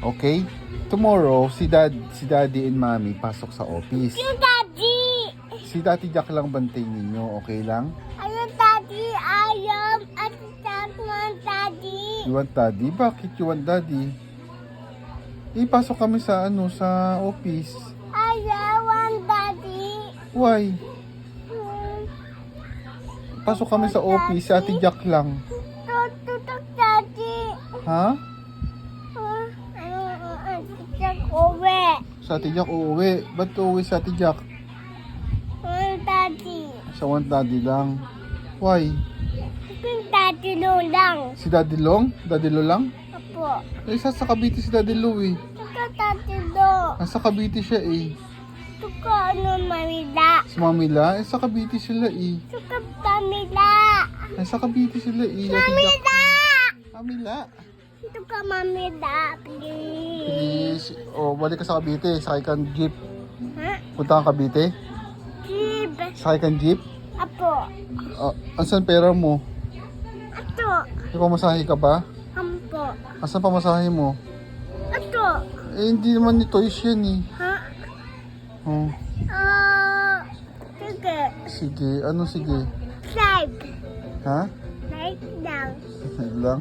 Okay? Tomorrow, si Daddy and Mommy pasok sa office. Yung daddy! Si Daddy Jack lang bantayin ninyo, okay lang? Ayun, daddy! Ayaw! At tatman, daddy! You want Daddy? Bakit you want Daddy? Pasok kami sa sa office. Ayaw, ang daddy! Why? Hmm. Pasok kami sa office, si Ate Jack lang. Tutok, daddy! Ha? Tutok, uwi! Sa Ate Jack uuwi. Ba't uuwi sa Ate Jack? Daddy! Sa want Daddy lang. Why? Yung daddy lo lang. Si Daddy Long? Daddy Lo lang? Apo. Isa sa Cavite si Daddy Lo eh. Tuka daddy lo. Nasa Cavite siya eh. Tuka Manila. Si Mamila, sa Cavite sila eh. Tuka Manila. Nasa Cavite sila eh. Ate Jack. Manila! Mamila. Tuka Manila, please. Please. Oh, balik ka sa Cavite. Sakay kang jeep. Ha? Punta kang Cavite. Jeep. Sakay kang jeep. Apo. Asan pera mo? Ato. May pamasahe ka ba? Ampo. Asan pamasahe mo? Ato. Hindi naman ni toys yan eh. Ha? Oh, Sige. sige. Ano sige? Slide. Ha? Slide lang. Lang.